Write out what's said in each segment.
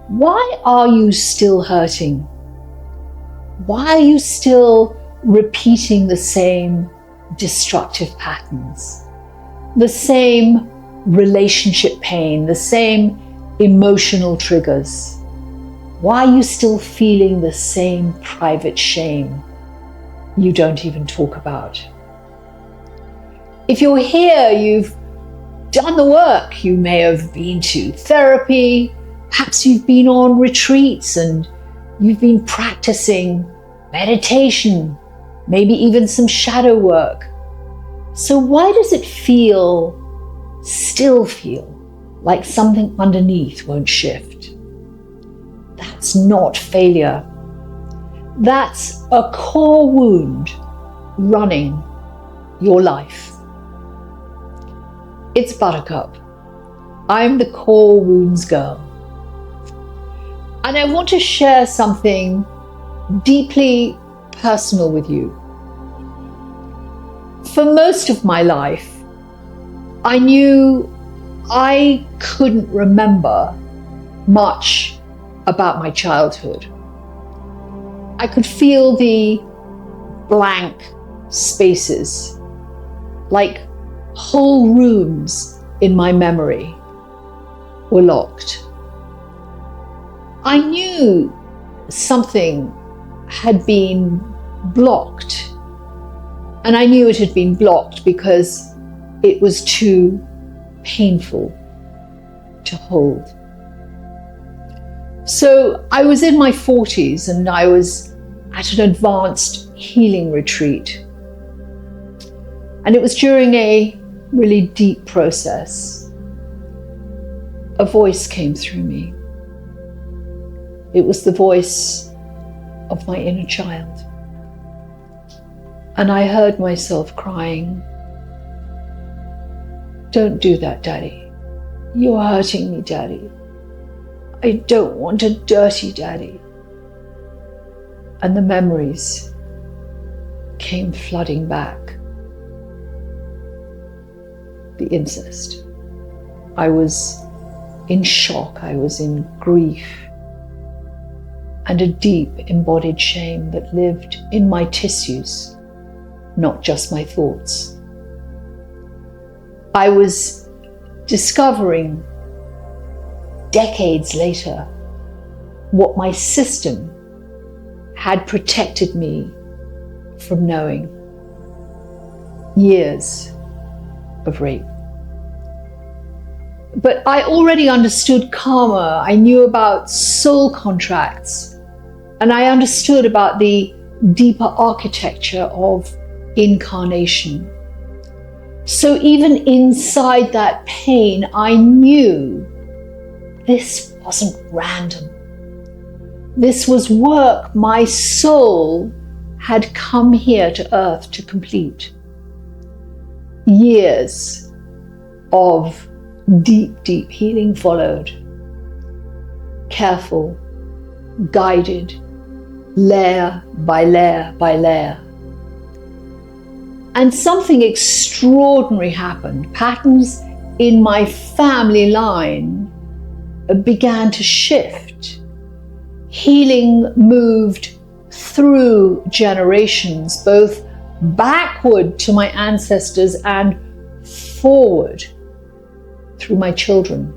Why are you still hurting? Why are you still repeating the same destructive patterns? The same relationship pain, the same emotional triggers? Why are you still feeling the same private shame you don't even talk about? If you're here, you've done the work. You may have been to therapy, perhaps you've been on retreats and you've been practicing meditation, maybe even some shadow work. So why does it still feel like something underneath won't shift? That's not failure. That's a core wound running your life. It's Buttercup. I'm the core wounds girl. And I want to share something deeply personal with you. For most of my life, I knew I couldn't remember much about my childhood. I could feel the blank spaces, like whole rooms in my memory were locked. I knew something had been blocked, and I knew it had been blocked because it was too painful to hold. So I was in my 40s and I was at an advanced healing retreat. And it was during a really deep process. A voice came through me. It was the voice of my inner child. And I heard myself crying, "Don't do that, Daddy. You're hurting me, Daddy. I don't want a dirty daddy." And the memories came flooding back. The incest. I was in shock. I was in grief and a deep embodied shame that lived in my tissues, not just my thoughts. I was discovering decades later what my system had protected me from knowing. Years of rape. But I already understood karma. I knew about soul contracts, and I understood about the deeper architecture of incarnation. So even inside that pain, I knew this wasn't random. This was work my soul had come here to earth to complete. Years of deep, deep healing followed. Careful, guided, layer by layer by layer. And something extraordinary happened. Patterns in my family line began to shift. Healing moved through generations, both backward to my ancestors and forward through my children.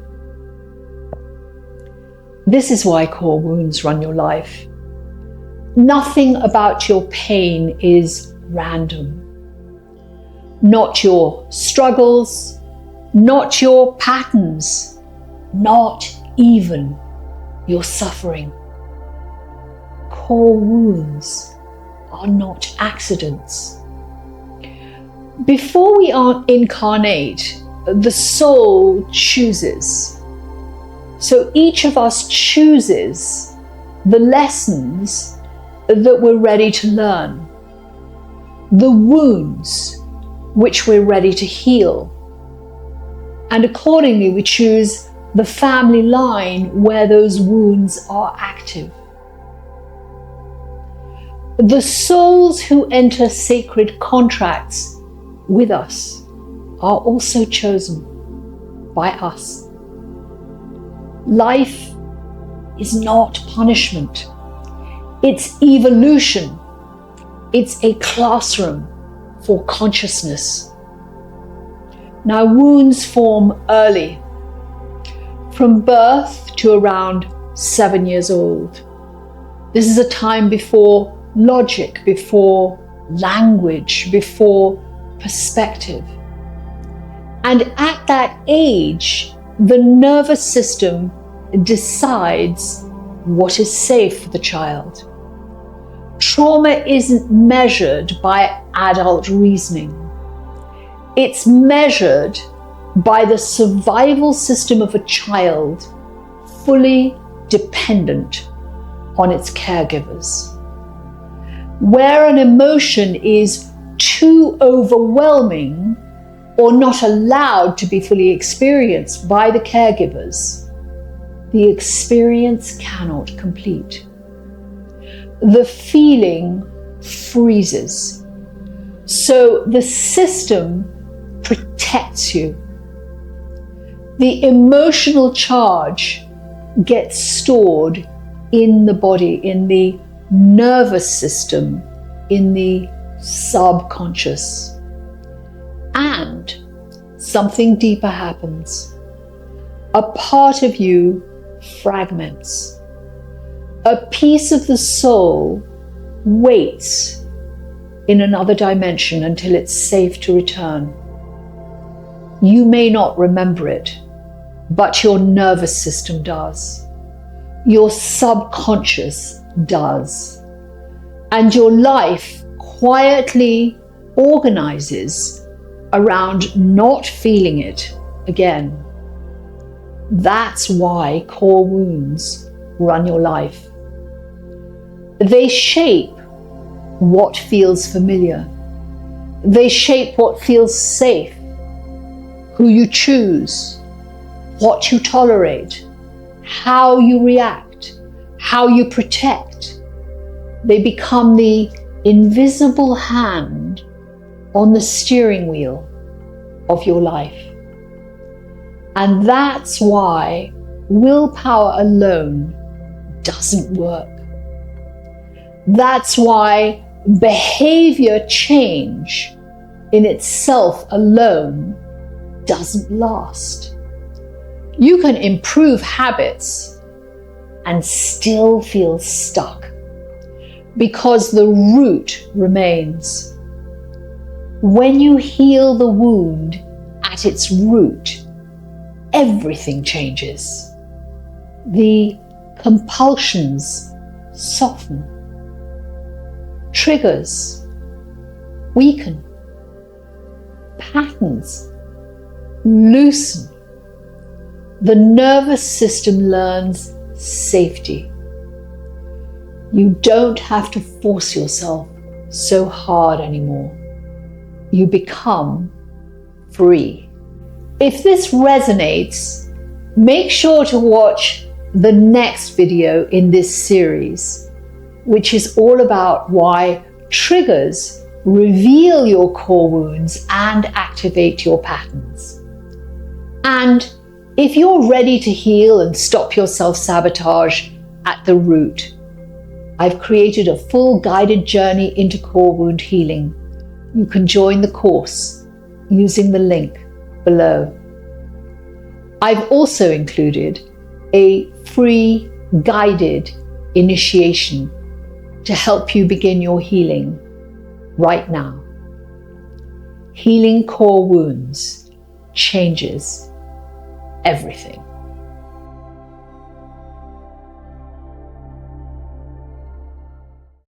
This is why core wounds run your life. Nothing about your pain is random. Not your struggles, not your patterns, not even your suffering. Core wounds are not accidents. Before we incarnate, the soul chooses. So each of us chooses the lessons that we're ready to learn, the wounds which we're ready to heal. And accordingly, we choose the family line where those wounds are active. The souls who enter sacred contracts with us are also chosen by us. Life is not punishment. It's evolution. It's a classroom for consciousness. Now, wounds form early, from birth to around 7 years old. This is a time before logic, before language, before perspective. And at that age, the nervous system decides what is safe for the child. Trauma isn't measured by adult reasoning. It's measured by the survival system of a child, fully dependent on its caregivers. Where an emotion is too overwhelming or not allowed to be fully experienced by the caregivers, the experience cannot complete. The feeling freezes. So the system protects you. The emotional charge gets stored in the body, in the nervous system, in the subconscious. And something deeper happens. A part of you fragments. A piece of the soul waits in another dimension until it's safe to return. You may not remember it, but your nervous system does. Your subconscious does. And your life quietly organizes around not feeling it again. That's why core wounds run your life. They shape what feels familiar. They shape what feels safe, who you choose, what you tolerate, how you react, how you protect. They become the invisible hand on the steering wheel of your life. And that's why willpower alone doesn't work. That's why behavior change in itself alone doesn't last. You can improve habits and still feel stuck because the root remains. When you heal the wound at its root, everything changes. The compulsions soften. Triggers weaken. Patterns loosen. The nervous system learns safety. You don't have to force yourself so hard anymore. You become free. If this resonates, make sure to watch the next video in this series, which is all about why triggers reveal your core wounds and activate your patterns. And if you're ready to heal and stop your self-sabotage at the root, I've created a full guided journey into core wound healing. You can join the course using the link below. I've also included a free guided initiation to help you begin your healing right now. Healing core wounds changes everything.